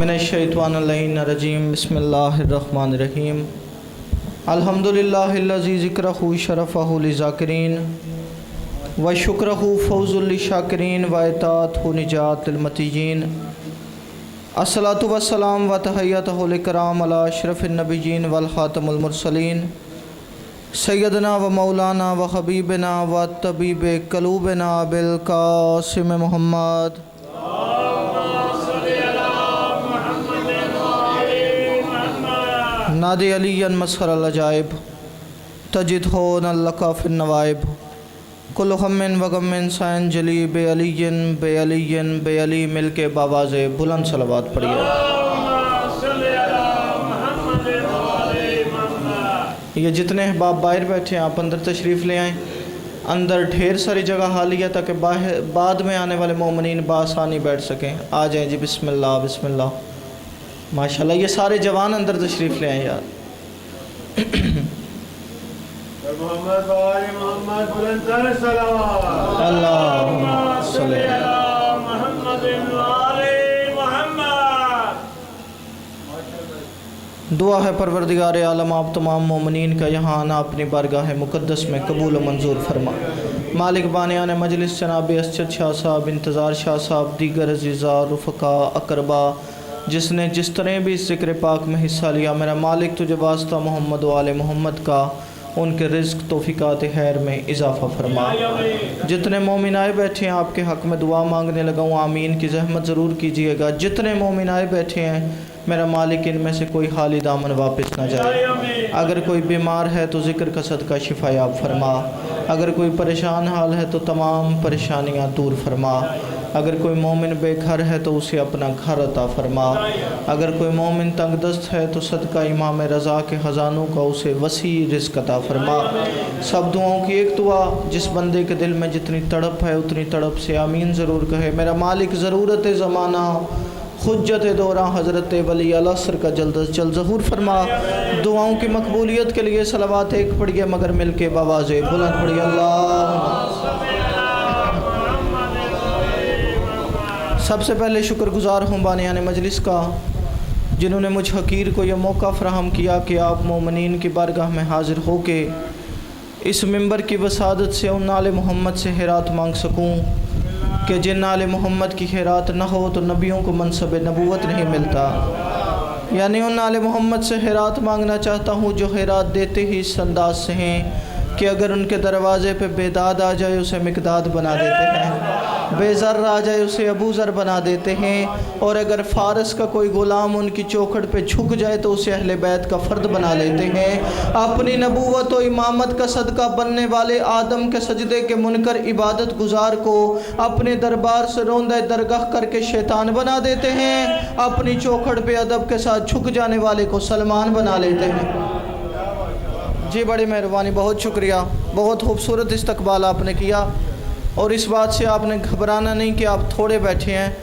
मिनश्शैतानिर्रजीम बिस्मिल्लाहिर्रहमानिर्रहीम अल्हम्दुलिल्लाहिल्लज़ी ज़िक्रहु शरफ़हु लिज़ाकिरीन व शुक्रहु फ़ौज़ुल लिशाकिरीन व इताअतहु निजात लिलमतीयीन अस्सलातु वस्सलाम व तहय्यतुल इकराम अला अशरफिन नबिय्यीन वल ख़ातमुल मुरसलीन सय्यदना व मौलाना व हबीबना व तबीब क़लूबना बिल क़ासिम मुहम्मद नादे अलीयन मसखर अजाइब तजिद हो नल्लका फिन नवाइब कुल हम्मिन व गम्मिन साइन जली बे अली मिल के बावाज़े बुलंद सलवात पढ़िए। ये जितने अहबाब बाहर बैठे हैं आप अंदर तशरीफ़ ले आएँ। अंदर ढेर सारी जगह हालिया ताकि बाद में आने वाले मोमिनीन बासानी बैठ सकें। आ जाएँ जी, बिस्मिल्लाह बिस्मिल्लाह। माशाल्लाह ये सारे जवान अंदर तशरीफ़ ले आए यार। दुआ है परवरदिगार आलम आप तमाम मोमिनीन का यहाँ आना अपनी बारगाह मुक़द्दस में कबूल मंजूर फरमा। मालिक बानियान मजलिस जनाब असद शाह साहब, इंतज़ार शाह साहब, दीगर अज़ीज़ा रुफ़क़ा अकरबा जिसने जिस तरह भी इस ज़िक्र पाक में हिस्सा लिया, मेरा मालिक तुझे वास्ता मोहम्मद व आले मोहम्मद का उनके रिज़्क़ तौफ़ीक़ात खैर में इजाफ़ा फरमा। जितने मोमिन आए बैठे हैं आपके हक़ में दुआ मांगने लगा हूँ, आमीन की ज़हमत ज़रूर कीजिएगा। जितने मोमिन आए बैठे हैं मेरा मालिक इनमें से कोई खाली दामन वापस ना जाए। अगर कोई बीमार है तो ज़िक्र का सदका शिफा याब फरमा। अगर कोई परेशान हाल है तो तमाम परेशानियाँ दूर फरमा। अगर कोई मोमिन बेघर है तो उसे अपना घर अता फरमा। अगर कोई मोमिन तंगदस्त है तो सदका इमाम रज़ा के ख़जानों का उसे वसी रिज़्क़ अता फरमा। सब दुआओं की एक दुआ, जिस बंदे के दिल में जितनी तड़प है उतनी तड़प से आमीन ज़रूर कहे। मेरा मालिक ज़रूरत ज़माना हुज्जत दौरा हज़रत वली अलअस्र का जल्द अज़ जल्द ज़हूर फरमा। दुआओं की मकबूलियत के लिए सलावात एक पढ़िए मगर मिल के बावाज़े बुलंद पढ़िए। अल्लाह सबसे पहले शुक्रगुज़ार हूँ बानियान मजलिस का, जिन्होंने मुझ हकीर को यह मौका फ़राहम किया कि आप मोमिनीन की बारगाह में हाज़िर हो के इस मिंबर की वसादत से उन आले मोहम्मद से खैरात मांग सकूँ कि जिन आले मोहम्मद की खैरात न हो तो नबियों को मनसब नबूवत नहीं मिलता। यानी उन आले मोहम्मद से खैरात मांगना चाहता हूँ जो खैरात देते ही इस अंदाज से हैं कि अगर उनके दरवाज़े पे बेदाद आ जाए उसे मिकदाद बना देते हैं, बेज़र आ जाए उसे अबू ज़र बना देते हैं, और अगर फ़ारस का कोई ग़ुलाम उनकी चौखट पे झुक जाए तो उसे अहले बैत का फ़र्द बना लेते हैं। अपनी नबूवत और इमामत का सदका बनने वाले आदम के सजदे के मुनकर इबादत गुजार को अपने दरबार से रोंदा दरगाह करके शैतान बना देते हैं। अपनी चौखट पे अदब के साथ झुक जाने वाले को सलमान बना लेते हैं। जी बड़ी मेहरबानी, बहुत शुक्रिया, बहुत खूबसूरत इस्तकबाल आपने किया। और इस बात से आपने घबराना नहीं कि आप थोड़े बैठे हैं,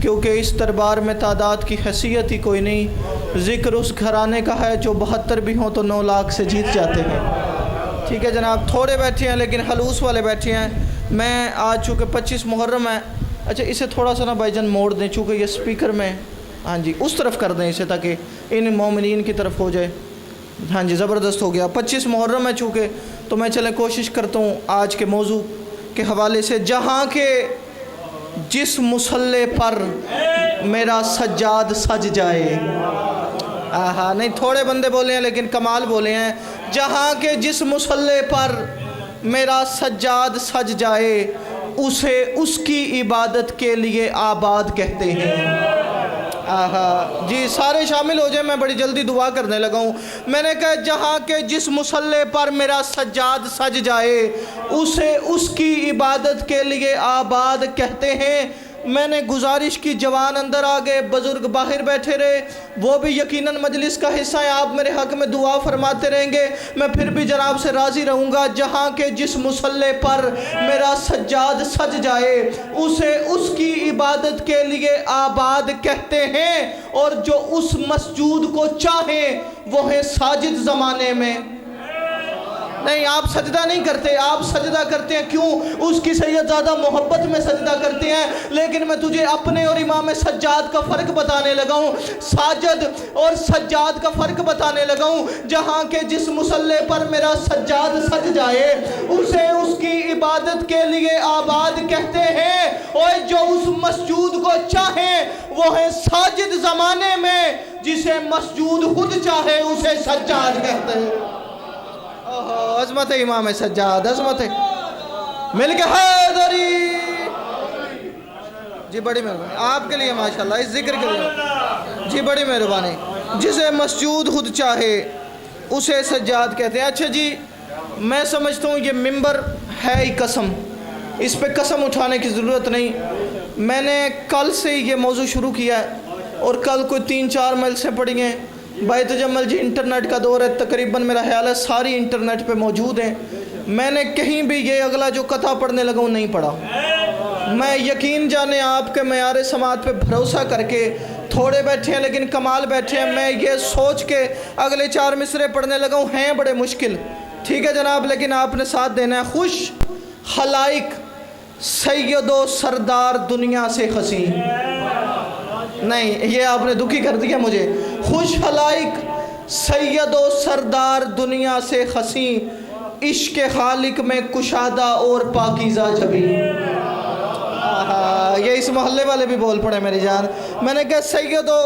क्योंकि इस दरबार में तादाद की हैसियत ही कोई नहीं। ज़िक्र उस घराने का है जो 72 भी हों तो 9 लाख से जीत जाते हैं। ठीक है जनाब, थोड़े बैठे हैं लेकिन हलूस वाले बैठे हैं। मैं आज चूँकि 25 मुहर्रम है, अच्छा इसे थोड़ा सा ना भाईजान मोड़ दें, चूँकि ये स्पीकर में, हाँ जी उस तरफ कर दें इसे ताकि इन मोमिनीन की तरफ हो जाए। हाँ जी ज़बरदस्त हो गया। 25 मुहर्रम है चूँकि, तो मैं चले कोशिश करता हूँ आज के मौजू के हवाले से, जहाँ के जिस मुसल्ले पर मेरा सज्जाद सज जाए। आहा नहीं, थोड़े बंदे बोले हैं लेकिन कमाल बोले हैं। जहाँ के जिस मुसल्ले पर मेरा सज्जाद सज जाए उसे उसकी इबादत के लिए आबाद कहते हैं। आहा जी सारे शामिल हो जाए, मैं बड़ी जल्दी दुआ करने लगा हूँ। मैंने कहा जहाँ के जिस मुसल्ले पर मेरा सज्जाद सज जाए उसे उसकी इबादत के लिए आबाद कहते हैं। मैंने गुजारिश की, जवान अंदर आ गए, बुज़ुर्ग बाहर बैठे रहे, वो भी यकीनन मजलिस का हिस्सा है, आप मेरे हक़ में दुआ फरमाते रहेंगे, मैं फिर भी जनाब से राज़ी रहूँगा। जहाँ के जिस मुसल्ले पर मेरा सज्जाद सज जाए उसे उसकी इबादत के लिए आबाद कहते हैं, और जो उस मस्जूद को चाहे वो है साजिद ज़माने में। نہیں، آپ سجدہ نہیں کرتے، آپ سجدہ کرتے ہیں کیوں؟ اس کی سیدزادہ محبت میں سجدہ کرتے ہیں، لیکن میں تجھے اپنے اور امام سجاد کا فرق بتانے لگا ہوں، ساجد اور سجاد کا فرق بتانے لگا ہوں۔ جہاں کہ جس مصلی پر میرا سجاد سج جائے اسے اس کی عبادت کے لیے آباد کہتے ہیں، اور جو اس مسجود کو چاہیں وہ ہے ساجد زمانے میں، جسے مسجود خود چاہے اسے سجاد کہتے ہیں۔ عظمت امام سجاد، عظمت مل کے حیدری۔ جی بڑی مہربانی آپ کے لیے، ماشاءاللہ اس ذکر کے لیے، جی بڑی مہربانی۔ جسے مسجود خود چاہے اسے سجاد کہتے ہیں۔ اچھا جی، میں سمجھتا ہوں یہ ممبر ہے ہی قسم، اس پہ قسم اٹھانے کی ضرورت نہیں۔ میں نے کل سے یہ موضوع شروع کیا ہے اور کل کوئی 3-4 مجلسیں پڑھی ہیں۔ بھائی تجمل جی انٹرنیٹ کا دور ہے، تقریباً میرا خیال ہے ساری انٹرنیٹ پہ موجود ہیں۔ میں نے کہیں بھی یہ اگلا جو قطعہ پڑھنے لگا ہوں نہیں پڑھا۔ میں یقین جانے آپ کے معیار سماعت پہ بھروسہ کر کے، تھوڑے بیٹھے ہیں لیکن کمال بیٹھے ہیں، میں یہ سوچ کے اگلے 4 مصرے پڑھنے لگا ہوں ہیں بڑے مشکل، ٹھیک ہے جناب، لیکن آپ نے ساتھ دینا ہے۔ خوش خلائق سید و سردار دنیا سے خسی، نہیں یہ آپ نے دکھی کر دیا مجھے۔ خوش خلائق سید و سردار دنیا سے خسی، عشق خالق میں کشادہ اور پاکیزہ جبی۔ یہ اس محلے والے بھی بول پڑے میری جان۔ میں نے کہا سید و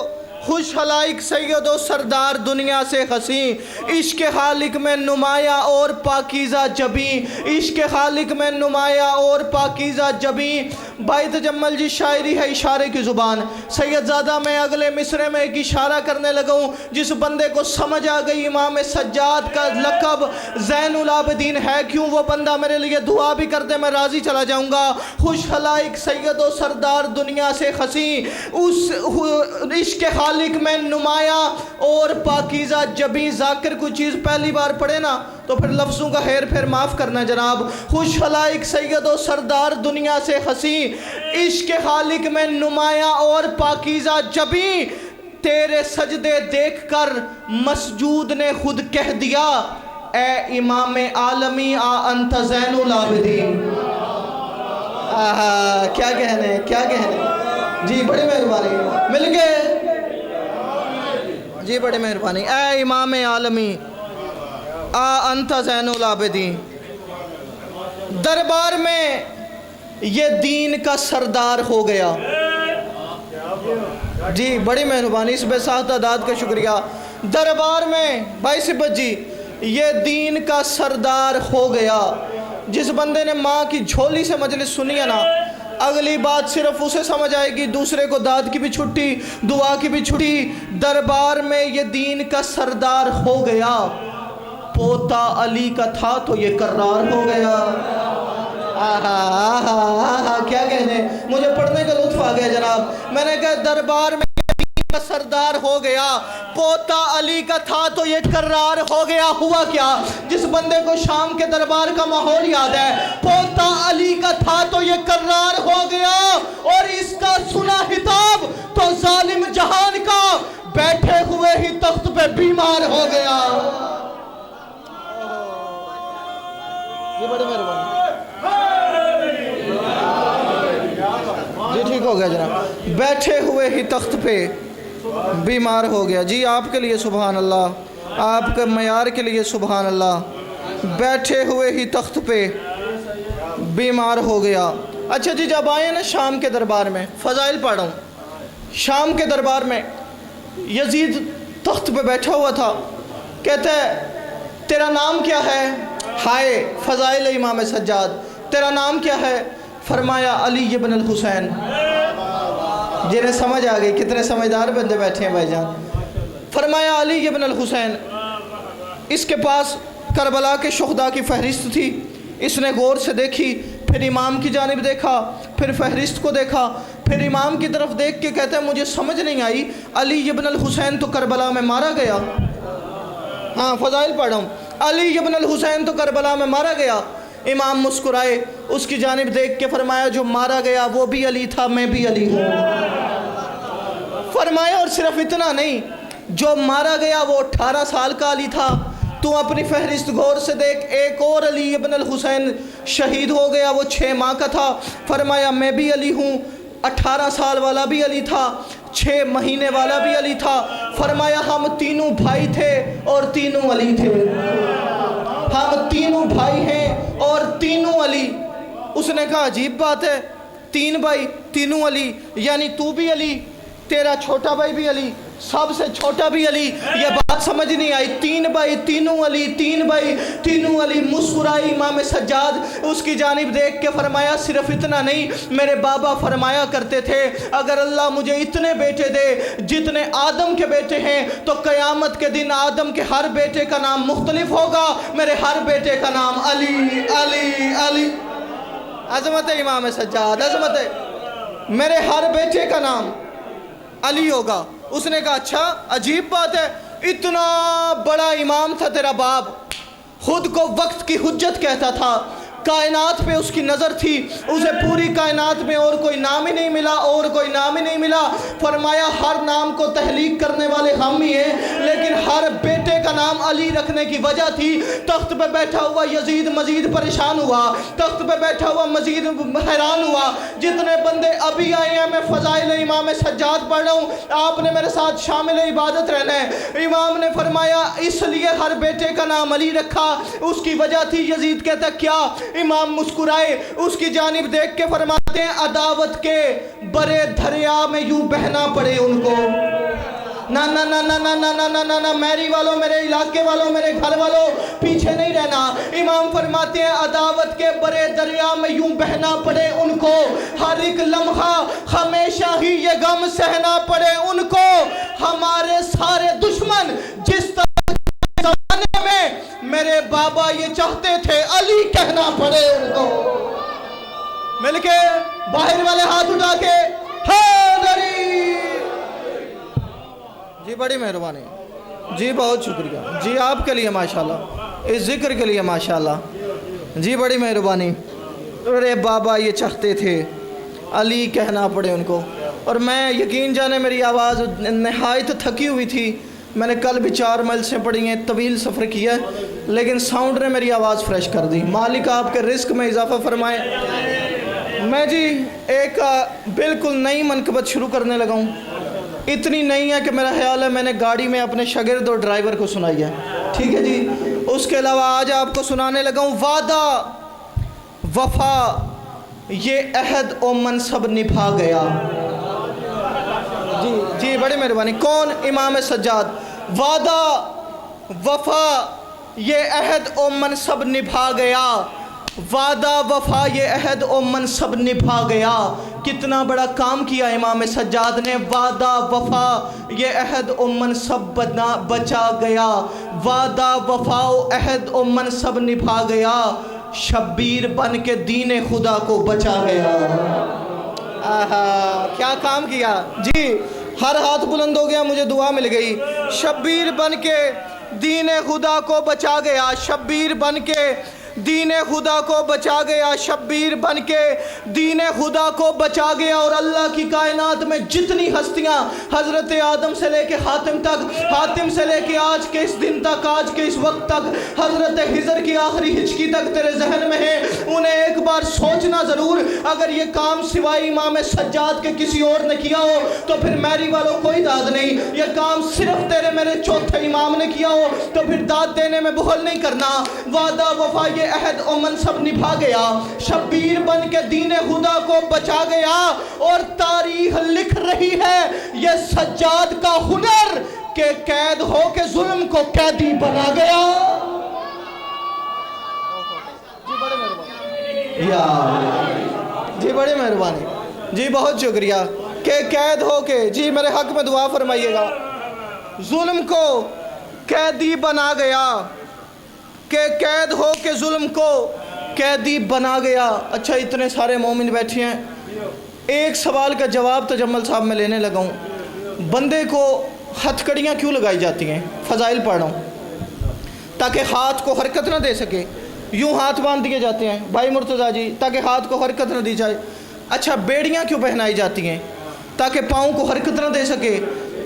خوش خلائق سید و سردار دنیا سے خسی، عشق خالق میں نمایاں اور پاکیزہ جبی، عشق خالق میں نمایاں اور پاکیزہ جبی۔ بھائی تجمل جی شاعری ہے اشارے کی زبان۔ سیدزادہ میں اگلے مصرے میں ایک اشارہ کرنے لگا ہوں، جس بندے کو سمجھ آ گئی امام سجاد کا لقب زین العابدین ہے کیوں، وہ بندہ میرے لیے دعا بھی کر دے، میں راضی چلا جاؤں گا۔ خوش خلائق سید و سردار دنیا سے خسی، اس عشق خالق میں نمایاں اور پاکیزہ جبی۔ ذاکر کوئی چیز پہلی بار پڑھے نا تو پھر لفظوں کا ہیر پھر معاف کرنا جناب۔ خوش خلائق سید و سردار دنیا سے خسی، عشق خالق میں نمایاں اور پاکیزہ جبی، تیرے سجدے دیکھ کر مسجود نے خود کہہ دیا، اے امام عالمی آ انت زین العابدین۔ کیا کہنے، کیا کہنے، جی بڑی مہربانی، مل گئے جی بڑی مہربانی۔ اے امام عالمی آ انت زین العابدین، دربار میں یہ دین کا سردار ہو گیا۔ جی بڑی مہربانی، اس بے ساختہ داد کا شکریہ۔ دربار میں بھائی سبت جی یہ دین کا سردار ہو گیا۔ جس بندے نے ماں کی جھولی سے مجلس سنی ہے نا، اگلی بات صرف اسے سمجھ آئے گی، دوسرے کو داد کی بھی چھٹی، دعا کی بھی چھٹی۔ دربار میں یہ دین کا سردار ہو گیا، پوتا علی کا تھا تو یہ کرار ہو گیا۔ کیا کہنے، مجھے پڑھنے کا لطف آ گیا جناب۔ میں نے کہا دربار میں کا سردار ہو گیا، پوتا علی کا تھا تو یہ کرار ہو گیا۔ ہوا کیا، جس بندے کو شام کے دربار کا ماحول یاد ہے، پوتا علی کا تھا تو یہ کرار ہو گیا، اور اس کا سنا خطاب تو ظالم جہان کا بیٹھے ہوئے ہی تخت پہ بیمار ہو گیا۔ یہ بڑے مہربانی، جی ٹھیک ہو گیا جناب، بیٹھے ہوئے ہی تخت پہ بیمار ہو گیا۔ جی آپ کے لیے سبحان اللہ، آپ کے معیار کے لیے سبحان اللہ، بیٹھے ہوئے ہی تخت پہ بیمار ہو گیا۔ اچھا جی جب آئے نا شام کے دربار میں، فضائل پڑھا ہوں، شام کے دربار میں یزید تخت پہ بیٹھا ہوا تھا، کہتا ہے تیرا نام کیا ہے؟ ہائے فضائل امام سجاد، تیرا نام کیا ہے؟ فرمایا علی ابن الحسین۔ جنہیں سمجھ آ گئی، کتنے سمجھدار بندے بیٹھے ہیں بھائی جان۔ فرمایا علی ابن الحسین۔ اس کے پاس کربلا کے شہداء کی فہرست تھی، اس نے غور سے دیکھی، پھر امام کی جانب دیکھا، پھر فہرست کو دیکھا، پھر امام کی طرف دیکھ کے کہتا ہے مجھے سمجھ نہیں آئی، علی ابن الحسین تو کربلا میں مارا گیا۔ ہاں فضائل پڑھ رہا ہوں، علی ابن الحسین تو کربلا میں مارا گیا۔ امام مسکرائے، اس کی جانب دیکھ کے فرمایا جو مارا گیا وہ بھی علی تھا، میں بھی علی ہوں۔ فرمایا اور صرف اتنا نہیں، جو مارا گیا وہ 18 سال کا علی تھا، तू अपनी फहरिस्त गौर से देख, एक और अली इब्न अल हुसैन शहीद हो गया, वो 6 माह का था। फरमाया मैं भी अली हूँ। 18 साल वाला भी अली था, 6 महीने वाला भी अली था। फरमाया हम तीनों भाई थे और तीनों अली थे। हम तीनों भाई हैं और तीनों अली। उसने कहा अजीब बात है, 3 भाई तीनों अली, यानी तू भी अली, तेरा छोटा भाई भी अली, सबसे छोटा भी अली। ये बात समझ नहीं आई। 3 भाई तीनों अली, 3 भाई तीनों अली। मुस्कुराई इमाम सज्जाद उसकी जानिब देख के, फरमाया सिर्फ इतना नहीं, मेरे बाबा फरमाया करते थे अगर अल्लाह मुझे इतने बेटे दे जितने आदम के बेटे हैं तो क़यामत के दिन आदम के हर बेटे का नाम मुख्तलिफ होगा, मेरे हर बेटे का नाम अली अली अली। अज़मत है इमाम सज्जाद, अज़मत है। मेरे हर बेटे का नाम अली होगा। उसने कहा अच्छा अजीब बात है, इतना बड़ा इमाम था तेरा बाप, खुद को वक्त की हुज्जत कहता था, कायनात पे उसकी नज़र थी, उसे पूरी कायनात में और कोई नाम ही नहीं मिला, और कोई नाम ही नहीं मिला। फरमाया हर नाम को तहलीक करने वाले हम ही हैं, लेकिन हर बेटे का नाम अली रखने की वजह थी। तख्त पे बैठा हुआ यजीद मजीद परेशान हुआ, तख्त पे बैठा हुआ मजीद हैरान हुआ। जितने बंदे अभी आए हैं, मैं फ़ज़ाइल इमाम सज्जाद पढ़ रहा हूँ, आपने मेरे साथ शामिल इबादत रहना है। इमाम ने फरमाया इसलिए हर बेटे का नाम अली रखा, उसकी वजह थी। यजीद कहता क्या? इमाम मुस्कुराए, उसकी जानिब देख के फरमाते हैं अदावत के बड़े दरिया में यूं बहना पड़े उनको। ना ना ना ना ना ना ना ना ना ना, मेरी वालों, मेरे इलाके वालों, मेरे घर वालों, पीछे नहीं रहना। इमाम फरमाते हैं अदावत के बड़े दरिया में यूं बहना पड़े उनको, हर एक लम्हा हमेशा ही ये गम सहना पड़े उनको। हमारे सारे दुश्मन जिस ज़माने में मेरे बाबा ये चाहते थे अली कहना पड़े उनको। मिलके बाहर वाले हाथ उठा के हैदरी। जी बड़ी मेहरबानी जी, बहुत शुक्रिया जी आपके लिए माशाल्लाह, इस जिक्र के लिए माशाल्लाह जी, बड़ी मेहरबानी। अरे बाबा ये चाहते थे अली कहना पड़े उनको। और मैं यकीन जाने मेरी आवाज़ नहायत थकी हुई थी, मैंने कल भी 4 मील से पड़ी हैं, तवील सफ़र किया, लेकिन साउंड ने मेरी आवाज़ फ्रेश कर दी। मालिक आपके रिस्क में इजाफ़ा फरमाए। मैं जी एक बिल्कुल नई मनकबत शुरू करने लगा हूँ। इतनी नई है कि मेरा ख्याल है मैंने गाड़ी में अपने शागिर्द और ड्राइवर को सुनाई है, ठीक है जी। उसके अलावा आज आपको सुनाने लगा हूँ वादा वफा ये अहद ओ मनसब निभा गया। जी जी बड़ी मेहरबानी। कौन? इमाम सज्जाद। वादा वफा ये अहद ओ मनसब निभा गया, वादा वफा ये अहद ओ मनसब निभा गया। कितना बड़ा काम किया इमाम सज्जाद ने। वादा वफा ये अहद ओ मनसब बचा गया, वादा वफा अहद ओ मनसब निभा गया, शब्बीर बन के दीन खुदा को बचा गया। आहा क्या काम किया जी। हर हाथ बुलंद हो गया, मुझे दुआ मिल गई। शब्बीर बन के दीन खुदा को बचा गया, शब्बीर बन के दीन खुदा को बचा गया, शब्बीर बन के दीन खुदा को बचा गया। और अल्लाह की कायनात में जितनी हस्तियाँ हज़रत आदम से लेके हातिम तक, हातिम से लेके आज के इस दिन तक, आज के इस वक्त तक, हज़रत हिजर की आखिरी हिचकी तक तेरे जहन में है, उन्हें एक बार सोचना ज़रूर। अगर ये काम सिवाय इमाम सज्जाद के किसी और ने किया हो तो फिर मेरी वालों कोई दाद नहीं। ये काम सिर्फ तेरे मेरे चौथे इमाम ने किया हो तो फिर दाद देने में बुखल नहीं करना। वादा वफा ये अहद ओ मनसब निभा गया, शब्बीर बन के दीन खुदा को बचा गया। और तारीख लिख रही है ये सज्जाद का हुनर के कैद हो के जुल्म को कैदी बना गया। जी बड़े मेहरबानी यार, जी बड़े मेहरबानी जी, बहुत शुक्रिया। के कैद हो के जी मेरे हक में दुआ फरमाइएगा। जुल्म को कैदी बना गया, के कैद हो के जुल्म को कैदी बना गया। अच्छा इतने सारे मोमिन बैठे हैं, एक सवाल का जवाब तो जम्मल साहब मैं लेने लगा हूँ। बंदे को हथकड़ियाँ क्यों लगाई जाती हैं? फ़ज़ाइल पढ़ रहा हूँ। ताकि हाथ को हरकत ना दे सके, यूँ हाथ बांध दिए जाते हैं भाई मुर्तज़ा जी, ताकि हाथ को हरकत ना दी जाए। अच्छा बेड़ियाँ क्यों पहनाई जाती हैं? ताकि पाँव को हरकत ना दे सके।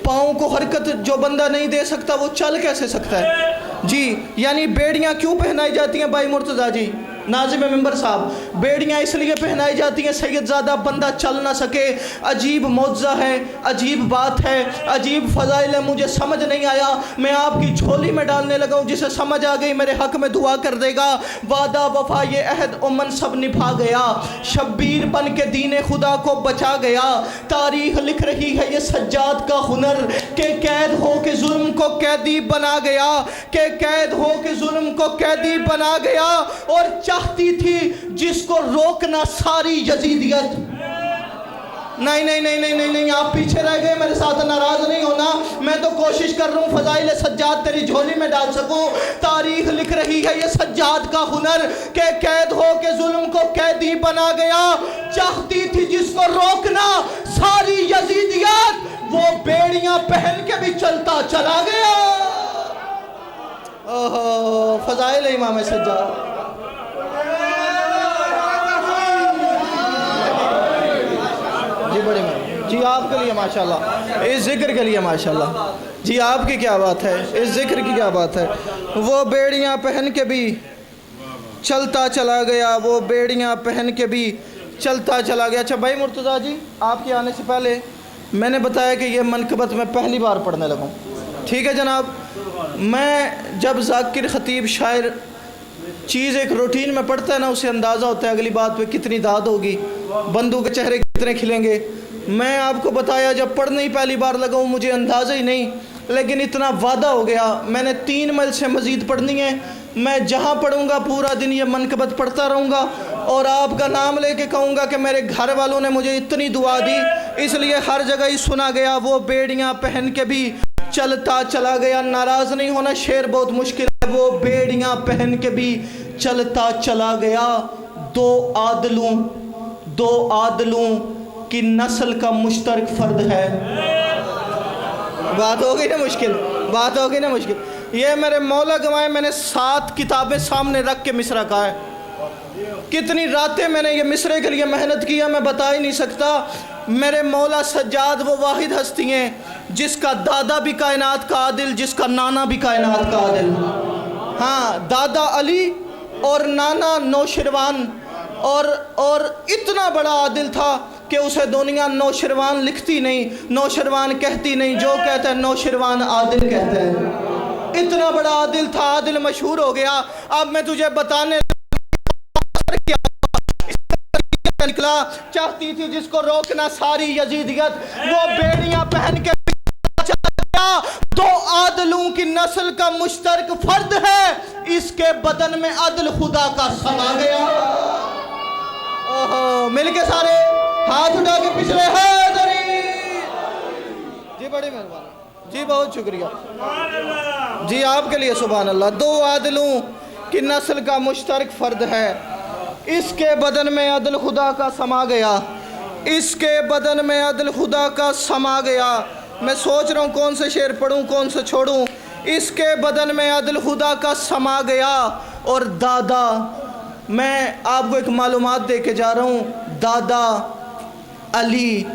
पाँव को हरकत जो बंदा नहीं दे सकता वो चल कैसे सकता है? जी, यानी बेड़ियाँ क्यों पहनाई जाती हैं भाई मुर्तज़ा जी, नाज़िम मिंबर साहब? बेड़ियाँ इसलिए पहनाई जाती हैं सैयदज़ादा बंदा चल ना सके। अजीब मौज़ा है, अजीब बात है, अजीब फ़ज़ाइल है, मुझे समझ नहीं आया। मैं आपकी झोली में डालने लगा हूँ, जिसे समझ आ गई मेरे हक़ में दुआ कर देगा। वादा वफ़ा ये अहद उमन सब निभा गया, शब्बीर बन के दीन खुदा को बचा गया। तारीख़ लिख रही है ये सज्जाद का हुनर, के कैद हो के जुल्म को कैदी बना गया, के कैद हो के जुल्म को कैदी बना गया। और चाहती थी जिसको रोकना सारी यजीदियत। नहीं नहीं नहीं नहीं नहीं नहीं, आप पीछे रह गए, मेरे साथ नाराज नहीं होना। मैं तो कोशिश कर रहा हूँ फ़ज़ाइल सज्जाद तेरी झोली में डाल सकूँ। तारीख़ लिख रही है ये सज्जाद का हुनर, के कैद हो के जुल्म को कैदी बना गया। चाहती थी जिसको रोकना सारी यजीदियत, वो बेड़ियाँ पहन के भी चलता चला गया। ओहो, फ़ज़ाइल इमाम सज्जाद। जी बड़े मेहरबान जी, आपके लिए माशाल्लाह, इस ज़िक्र के लिए माशाल्लाह जी। आपकी क्या बात है, इस ज़िक्र की क्या बात है। वो बेड़ियाँ पहन के भी चलता चला गया, वो बेड़ियाँ पहन के भी चलता चला गया। अच्छा भाई मुर्तज़ा जी, आपके आने से पहले मैंने बताया कि ये मनक़बत मैं पहली बार पढ़ने लगा हूँ। ठीक है जनाब, मैं जब ज़ाकिर ख़तीब शायर चीज़ एक रूटीन में पढ़ता है ना, उसे अंदाज़ा होता है अगली बात पे कितनी दाद होगी, बंदू के चेहरे कितने खिलेंगे। मैं आपको बताया जब पढ़ने ही पहली बार लगा हूँ, मुझे अंदाज़ा ही नहीं, लेकिन इतना वादा हो गया मैंने 3 मील से मज़ीद पढ़नी है। मैं जहाँ पढ़ूँगा पूरा दिन ये मनक़बत पढ़ता रहूँगा और आपका नाम लेके कहूँगा कि मेरे घर वालों ने मुझे इतनी दुआ दी, इसलिए हर जगह ही सुना गया। वो बेड़ियाँ पहन के भी चलता चला गया। नाराज़ नहीं होना, शेर बहुत मुश्किल है। वो बेड़ियाँ पहन के भी चलता चला गया। दो आदलों की नस्ल का मुश्तरक फ़र्द है। बात हो गई ना मुश्किल, बात हो गई ना मुश्किल। ये मेरे मौला गवाए, मैंने 7 किताबें सामने रख के मिसरा कहा है। कितनी रातें मैंने ये मिसरे के लिए मेहनत किया, मैं बता ही नहीं सकता। मेरे मौला सज्जाद वो वाहिद हस्ती हैं जिसका दादा भी कायनात का आदिल, जिसका नाना भी कायनात का आदिल। हाँ, दादा अली और नाना नौशरवान, और इतना बड़ा आदिल था कि उसे दुनिया नौशरवान लिखती नहीं, नौशरवान कहती नहीं, जो कहता है नौशरवान आदिल कहता है। इतना बड़ा आदिल था, आदिल मशहूर हो गया। अब मैं तुझे बताने निकला। चाहती थी जिसको रोकना सारी यजीदियत, वो बेड़ियां पहन के चला। 2 आदलों की नस्ल का मुश्तरक फर्द है, इसके बदन में अदल खुदा का समा गया। ओहो, मिलके सारे हाथ उठा के पिछले हाज़री। जी बड़ी मेहरबानी जी, बहुत शुक्रिया जी, आपके लिए सुभान अल्लाह। 2 आदलों की नस्ल का मुश्तरक फर्द है, इसके बदन में अदल खुदा का समा गया, इसके बदन में अदल खुदा का समा गया। मैं सोच रहा हूँ कौन से शेर पढ़ूँ कौन से छोड़ूँ। इसके बदन में अदल खुदा का समा गया। और दादा, मैं आपको एक मालूमात दे के जा रहा हूँ, दादा अली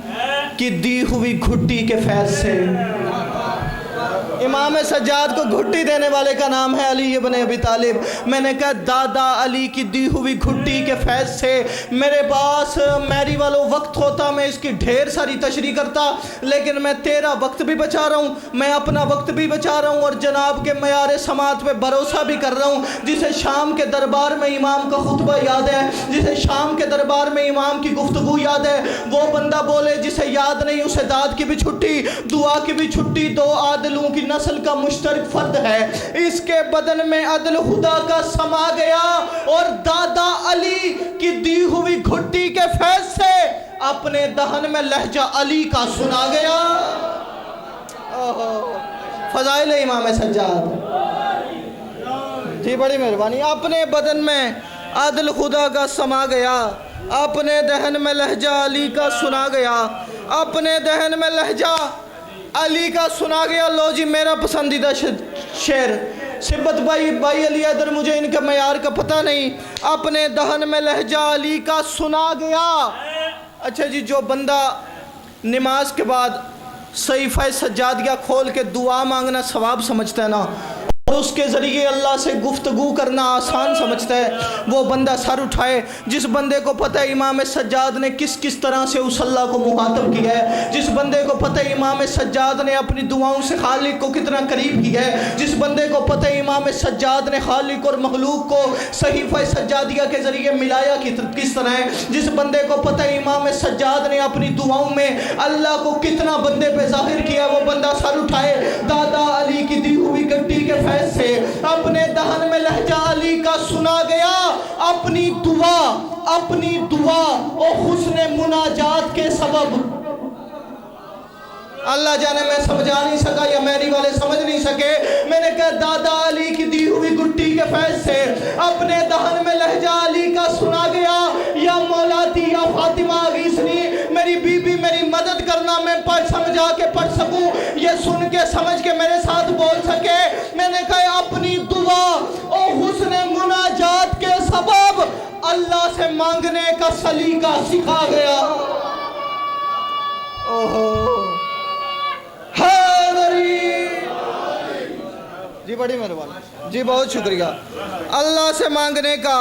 की दी हुई घुट्टी के फैज़ से। इमाम सज्जाद को घुट्टी देने वाले का नाम है अली इब्न अबी तालिब। मैंने कहा दादा अली की दी हुई घुट्टी के फैज़ से। मेरे पास मेरी वालों वक्त होता मैं इसकी ढेर सारी तशरीह करता, लेकिन मैं तेरा वक्त भी बचा रहा हूँ, मैं अपना वक्त भी बचा रहा हूँ और जनाब के मयार समात पे भरोसा भी कर रहा हूँ। जिसे शाम के दरबार में इमाम का खुतबा याद है, जिसे शाम के दरबार में इमाम की गुफ्तगू याद है, वो बंदा बोले जिसे याद नहीं उसे दाद की भी छुट्टी, दुआ की भी छुट्टी। 2 आदलों की नस्ल का मुश्तरक फर्द है, इसके बदन में अदल खुदा का समा गया। और दादा अली की दी हुई घुट्टी के फैज़ से अपने दहन में लहजा अली का सुना गया। ओहो, फ़ज़ाइल इमाम सज्जाद जी, बड़ी मेहरबानी। अपने बदन में अदल खुदा का समा गया, अपने दहन में लहजा अली का सुना गया, अपने दहन में लहजा अली का सुना गया। लो जी, मेरा पसंदीदा शेर सिब्बत भाई अली इधर, मुझे इनका मयार का पता नहीं। अपने दहन में लहजा अली का सुना गया। अच्छा जी, जो बंदा नमाज के बाद सहीफ़ा सज्जादिया खोल के दुआ मांगना सवाब समझता है ना, اور اس کے ذریعے اللہ سے گفتگو کرنا آسان سمجھتا ہے وہ بندہ سر اٹھائے۔ جس بندے کو پتہ ہے امام سجاد نے کس کس طرح سے اس اللہ کو مخاطب کیا ہے، جس بندے کو پتہ ہے امام سجاد نے اپنی دعاؤں سے خالق کو کتنا قریب کیا ہے، جس بندے کو پتہ ہے امام سجاد نے خالق اور مخلوق کو صحیفہ سجادیہ کے ذریعے ملایا کس طرح ہے، جس بندے کو پتہ ہے امام سجاد نے اپنی دعاؤں میں اللہ کو کتنا بندے پہ ظاہر کیا، وہ بندہ سر اٹھائے۔ دادا علی کی دی ہوئی گٹی کے فیض سے اپنے دہن میں لہجہ علی کا سنا گیا، اپنی دعا اور حسن مناجات کے سبب۔ اللہ جانے میں سمجھا نہیں سکا یا میری والے سمجھ نہیں سکے، میں نے کہا دادا علی کی دی ہوئی گٹی کے فیض سے اپنے دہن میں لہجہ علی کا سنا گیا، یا مولاتی یا فاطمہ اغیثنی، میری بی بی میری مدد کرنا، میں سمجھا کے پڑھ سکوں، یہ سن کے سمجھ کے میرے ساتھ بول سکے۔ میں نے کہا اپنی دعا اور حسن مناجات کے سبب اللہ سے مانگنے کا سلیقہ سکھا گیا۔ جی بڑی مہربانی، جی بہت شکریہ۔ اللہ سے مانگنے کا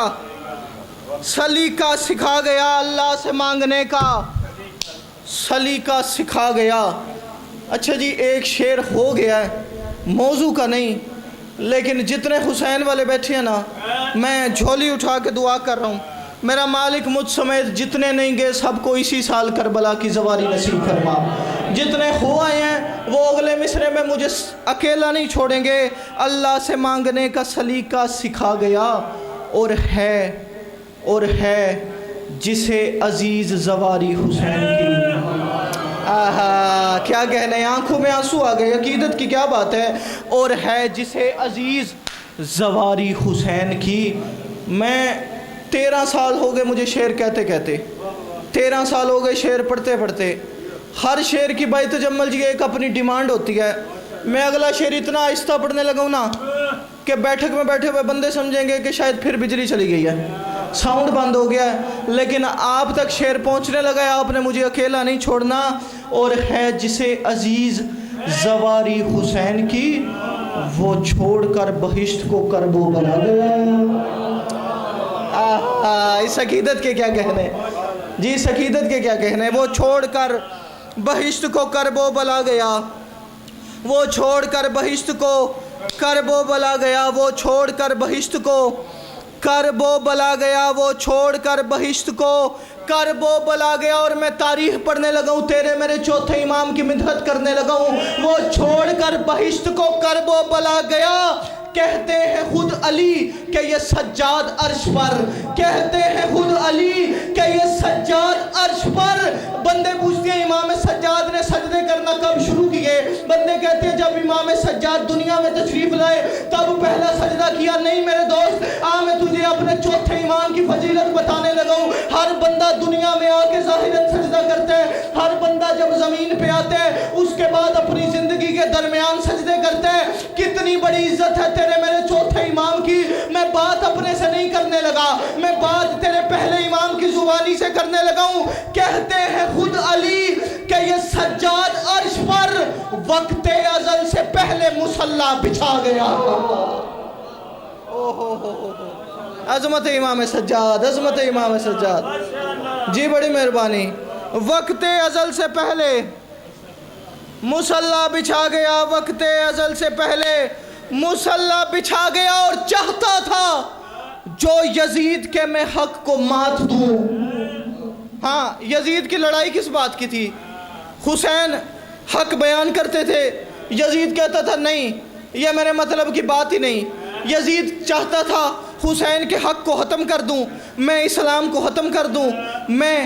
سلیقہ سکھا گیا، اللہ سے مانگنے کا سلیقہ سکھا گیا۔ اچھا جی، ایک شعر ہو گیا ہے، موضوع کا نہیں، لیکن جتنے حسین والے بیٹھے ہیں نا، میں جھولی اٹھا کے دعا کر رہا ہوں، میرا مالک مجھ سمیت جتنے نہیں گئے سب کو اسی سال کربلا کی زواری نصیب فرما۔ جتنے ہو آئے ہیں وہ اگلے مصرے میں مجھے اکیلا نہیں چھوڑیں گے۔ اللہ سے مانگنے کا سلیقہ سکھا گیا، اور ہے جسے عزیز زواری حسین کی۔ آہا کیا کہنے، آنکھوں میں آنسو آ گئے، عقیدت کی کیا بات ہے۔ اور ہے جسے عزیز زواری حسین کی۔ میں 13 سال ہو گئے مجھے شعر کہتے 13 سال ہو گئے شعر پڑھتے۔ ہر شعر کی بائی تجمل جی ایک اپنی ڈیمانڈ ہوتی ہے۔ میں اگلا شعر اتنا آہستہ پڑھنے لگا ہوں نا کہ بیٹھک میں بیٹھے ہوئے بندے سمجھیں گے کہ شاید پھر بجلی چلی گئی ہے، ساؤنڈ بند ہو گیا ہے، لیکن آپ تک شعر پہنچنے لگا ہے، آپ نے مجھے اکیلا نہیں چھوڑنا۔ اور ہے جسے عزیز زواری حسین کی، وہ چھوڑ کر بہشت کو کرب و بلا گیا۔ اس عقیدت کے کیا کہنے، جی اس عقیدت کے کیا کہنے۔ وہ چھوڑ کر بہشت کو کرب و بلا گیا، وہ چھوڑ کر بہشت کو کرب و بلا گیا، وہ چھوڑ کر بہشت کو کرب و بلا گیا، وہ چھوڑ کر بہشت کو کرب و بلا گیا۔ اور میں تاریخ پڑھنے لگا ہوں، تیرے میرے چوتھے امام کی مدحت کرنے لگا ہوں۔ وہ چھوڑ کر بہشت کو کرب و بلا گیا، کہتے ہیں خود علی کہ یہ سجاد عرش پر، کہتے ہیں خود علی کہ یہ سجاد عرش پر۔ بندے پوچھتے ہیں امام سجاد نے سجدے کرنا کب شروع کیے؟ بندے کہتے ہیں جب امام سجاد دنیا میں تشریف لائے تب پہلا سجدہ کیا۔ نہیں میرے دوست، میں تجھے اپنے چوتھے امام کی فضیلت بتانے لگا ہوں۔ ہر بندہ دنیا میں آ کے ظاہراً سجدہ کرتا ہے، ہر بندہ جب زمین پہ آتا ہے اس کے بعد اپنی زندگی کے درمیان سجدے کرتا ہے۔ کتنی بڑی عزت ہے تیرے میرے چوتھے امام کی۔ میں بات اپنے سے نہیں کرنے لگا، میں بات تیرے پہلے امام کی زبانی سے کرنے لگا ہوں۔ کہتے ہیں خود علی کہ یہ سجاد عرش پر وقت ازل سے پہلے مصلی بچھا گیا۔ عظمت امام سجاد، عظمت امام سجاد، جی بڑی مہربانی۔ وقت ازل سے پہلے مصلی بچھا گیا، وقت ازل سے پہلے مصلی بچھا گیا، اور چاہتا تھا جو یزید کے میں حق کو مات دوں۔ ہاں، یزید کی لڑائی کس بات کی تھی؟ حسین حق بیان کرتے تھے، یزید کہتا تھا نہیں، یہ میرے مطلب کی بات ہی نہیں۔ یزید چاہتا تھا حسین کے حق کو ختم کر دوں، میں اسلام کو ختم کر دوں، میں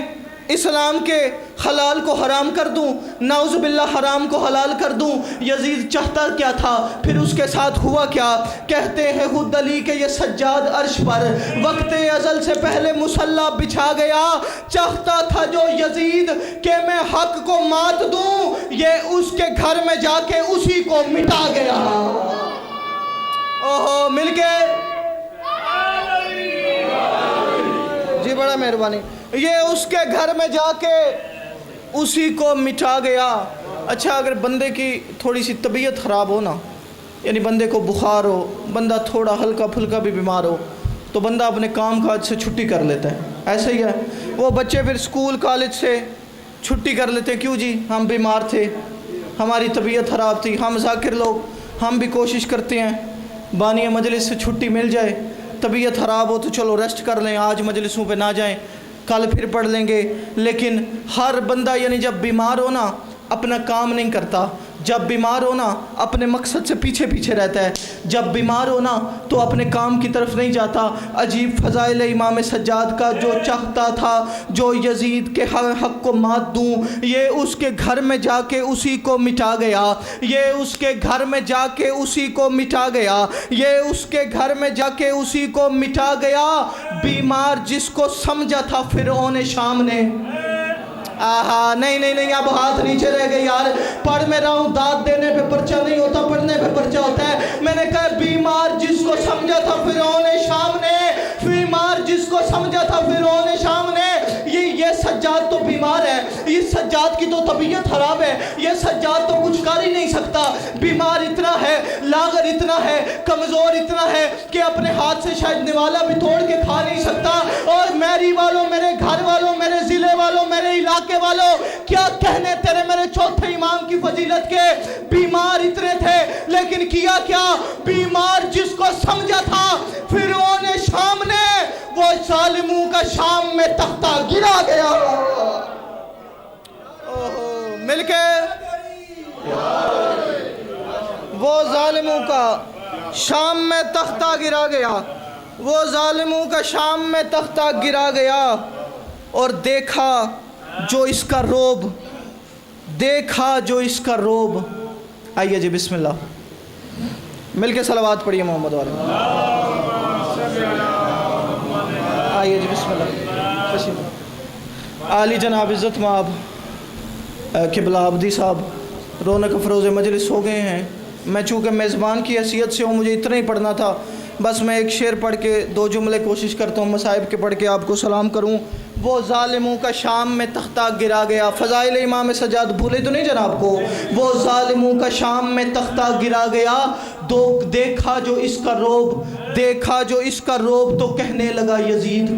اسلام کے حلال کو حرام کر دوں، نعوذ باللہ حرام کو حلال کر دوں۔ یزید چاہتا کیا تھا، پھر اس کے ساتھ ہوا کیا؟ کہتے ہیں خود علی کہ یہ سجاد عرش پر وقت ازل سے پہلے مصلی بچھا گیا، چاہتا تھا جو یزید کہ میں حق کو مات دوں، یہ اس کے گھر میں جا کے اسی کو مٹا گیا۔ اوہو مل کے، جی بڑا مہربانی، یہ اس کے گھر میں جا کے اسی کو مٹا گیا۔ اچھا، اگر بندے کی تھوڑی سی طبیعت خراب ہو نا यानी बंदे को बुखार हो, बंदा थोड़ा हल्का फुल्का भी बीमार हो तो बंदा अपने काम काज से छुट्टी कर लेता है, ऐसे ही है। वो बच्चे फिर स्कूल कॉलेज से छुट्टी कर लेते हैं, क्यों जी, हम बीमार थे, हमारी तबीयत ख़राब थी। हम ज़ाकिर लोग हम भी कोशिश करते हैं बानी मजलिस से छुट्टी मिल जाए, तबीयत ख़राब हो तो चलो रेस्ट कर लें, आज मजलिसों पे ना जाएं, कल फिर पढ़ लेंगे। लेकिन हर बंदा यानी जब बीमार हो ना अपना काम नहीं करता, जब बीमार हो ना अपने मकसद से पीछे पीछे रहता है, जब बीमार हो ना तो अपने काम की तरफ नहीं जाता। अजीब फ़ज़ाइल इमाम सज्जाद का, जो चाहता था जो यजीद के हक़ को मात दूँ, ये उसके घर में जाके उसी को मिटा गया, ये उसके घर में जाके उसी को मिटा गया, ये उसके घर में जाके उसी को मिटा गया। बीमार जिसको समझा था फ़िरौन शाम ने, आहा नहीं नहीं नहीं, अब हाथ नीचे रह गए यार, पढ़ मैं रहा हूँ, दाद देने पे पर्चा नहीं होता, पढ़ने पे पर्चा होता है। मैंने कहा बीमार जिसको समझा था फ़िरौन शाम ने, बीमार जिसको समझा था फ़िरौन शाम ने, ये सज्जाद तो बीमार है, इस सज्जाद की तो तबीयत खराब है, ये सज्जाद तो कुछ कर ही नहीं सकता, बीमार इतना है, लागर इतना है, कमज़ोर इतना है कि अपने हाथ से शायद निवाला भी तोड़ के खा नहीं सकता। और मेरी वालों, मेरे घर वालों, मेरे ज़िले वालों, मेरे इलाके वालों, क्या कहने तेरे मेरे चौथे इमाम की फजीलत के। बीमार इतने थे लेकिन किया क्या, बीमार जिसको समझा था फ़िरौन शाम ने, वो ज़ालिमों का शाम में तख्ता गिरा गया। ओहो मिलके वो ज़ालिमों का शाम में तख्ता गिरा गया, वो ज़ालिमों का शाम में तख्ता गिरा गया। और देखा जो इसका रोब, देखा जो इसका रोब। आइए जी बिस्मिल्लाह, मिलके सलावत पढ़िए मोहम्मद वाले। आइए जी बिस्मिल्लाह। आली जनाब इज़्ज़त माब क़िबला अब्दी साहब रौनक अफरोज़ मजलिस हो गए हैं। मैं चूँकि मेज़बान की हैसियत से हूँ, मुझे इतना ही पढ़ना था, बस मैं एक शेर पढ़ के दो जुमले कोशिश करता हूँ मसाइब के पढ़ के आपको सलाम करूँ। वो ज़ालिमों का शाम में तख्ता गिरा गया। फ़ज़ाइल इमाम सज्जाद भूले तो नहीं जनाब को। वो ज़ालिमों का शाम में तख्ता गिरा गया, देखा जो इसका रोब, देखा जो इसका रोब, तो कहने लगा यजीद।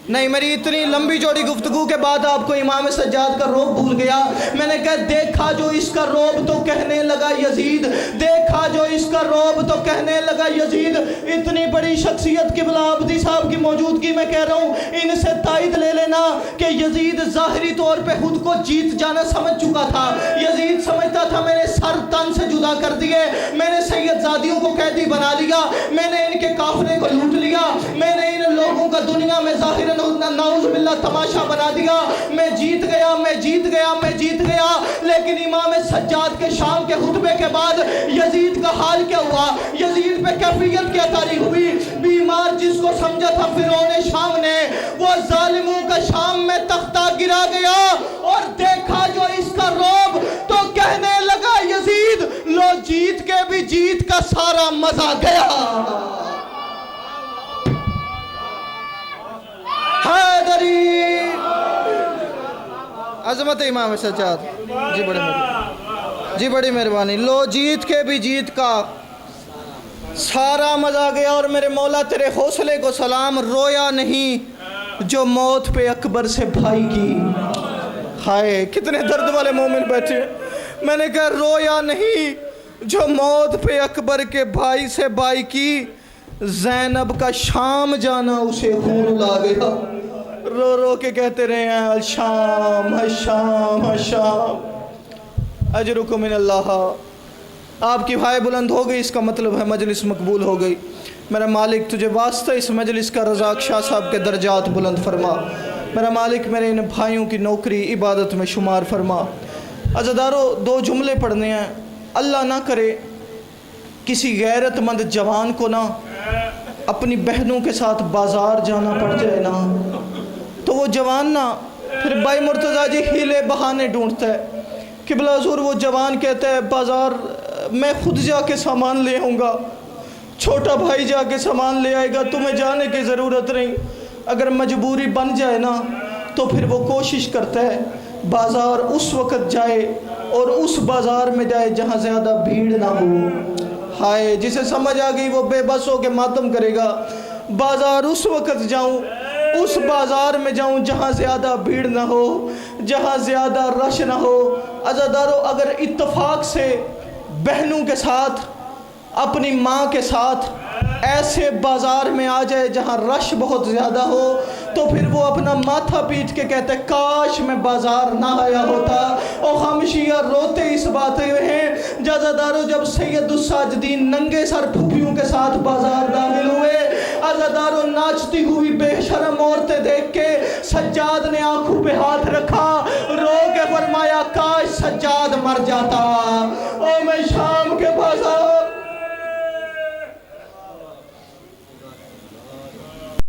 नहीं, मेरी इतनी लंबी चौड़ी गुफ्तगू के बाद आपको इमाम सज्जाद का रोब भूल गया। मैंने कहा देखा जो इसका रोब, तो कहने लगा यजीद, देखा जो इसका रोब, तो कहने लगा यजीद। इतनी बड़ी शख्सियत क़िबला अब्दी साहब की मौजूदगी में कह रहा हूँ, इनसे तायद ले लेना कि यजीद ज़ाहिरी तौर पे खुद को जीत जाना समझ चुका था। यजीद समझता था मैंने सर तन से जुदा कर दिए, मैंने सैयदजादियों को कैदी बना लिया, मैंने इनके काफ़िले को लूट लिया, मैंने इन लोगों का दुनिया में ज़ाहिर नाउज़ बिल्लाह तमाशा बना दिया, मैं जीत गया, मैं जीत गया, मैं जीत गया। लेकिन इमाम सज्जाद के शाम के खुतबे के बाद यजीद का हाल क्या हुआ, यजीद पे कैफियत क्या तारी हुई। बीमार जिसको समझा था फ़िरौन शाम ने, वो ज़ालिमों का शाम में तख्ता गिरा गया। और देखा जो इसका रोब, तो कहने लगा यजीद, लो जीत के भी जीत का सारा मजा गया। अज़मत इमाम सज्जाद जी बड़ी मेहरबानी। लो जीत के भी जीत का सारा मज़ा गया। और मेरे मौला तेरे हौसले को सलाम, रोया नहीं जो मौत पे अकबर से भाई की। हाय कितने दर्द वाले मोमिन बैठे। मैंने कहा रोया नहीं जो मौत पे अकबर के भाई से भाई की, ज़ैनब का शाम जाना उसे खून ला गया। रो रो के कहते रहे हैं अशाम अशाम अशाम अजरुकुम मिनल्लाह। आपकी भाई बुलंद हो गई, इसका मतलब है मजलिस मकबूल हो गई। मेरा मालिक तुझे वास्ता इस मजलिस का रज़ाक शाह साहब के दर्जात बुलंद फरमा। मेरा मालिक मेरे इन भाइयों की नौकरी इबादत में शुमार फरमा। अज़ादारों दो जुमले पढ़ने हैं। अल्लाह ना करे किसी गैरतमंद जवान को ना अपनी बहनों के साथ बाज़ार जाना पड़ जाए ना, तो वो जवान ना फिर भाई मुर्तज़ा जी हीले बहाने ढूंढता है। क़िबला हुज़ूर वो जवान कहता है बाज़ार मैं खुद जाके सामान ले आऊँगा, छोटा भाई जाके सामान ले आएगा, तुम्हें जाने की ज़रूरत नहीं। अगर मजबूरी बन जाए ना तो फिर वो कोशिश करता है बाज़ार उस वक़्त जाए اور اس بازار میں جائے جہاں زیادہ بھیڑ نہ ہو۔ ہائے، جسے سمجھ آ گئی وہ بے بس ہو کے ماتم کرے گا۔ بازار اس وقت جاؤں، اس بازار میں جاؤں جہاں زیادہ بھیڑ نہ ہو، جہاں زیادہ رش نہ ہو۔ عزادارو، اگر اتفاق سے بہنوں کے ساتھ، اپنی ماں کے ساتھ ایسے بازار میں آ جائے جہاں رش بہت زیادہ ہو، تو پھر وہ اپنا ماتھا پیٹ کے کہتے کاش میں بازار نہ آیا ہوتا۔ اور ہم شیعہ روتے اس بات ہیں عزادارو، جب سید الساجدین ننگے سر پھپھیوں کے ساتھ بازار داخل ہوئے، عزادارو ناچتی ہوئی بے شرم عورتیں دیکھ کے سجاد نے آنکھوں پہ ہاتھ رکھا، رو کے فرمایا کاش سجاد مر جاتا۔ او میں